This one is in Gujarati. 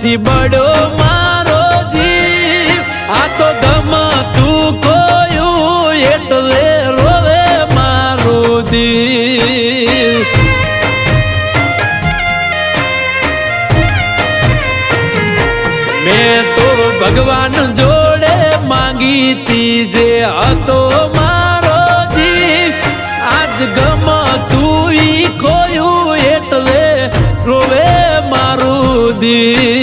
નથી બળ્યો મારો જીવ આ તો ગમતું કોયું એટલે રોવે મારું દિલ મેં તો ભગવાન જોડે માંગી તી જે હતો મારો જીવ આજ ગમતું ઈ ખોયું એટલે રોવે મારું દિલ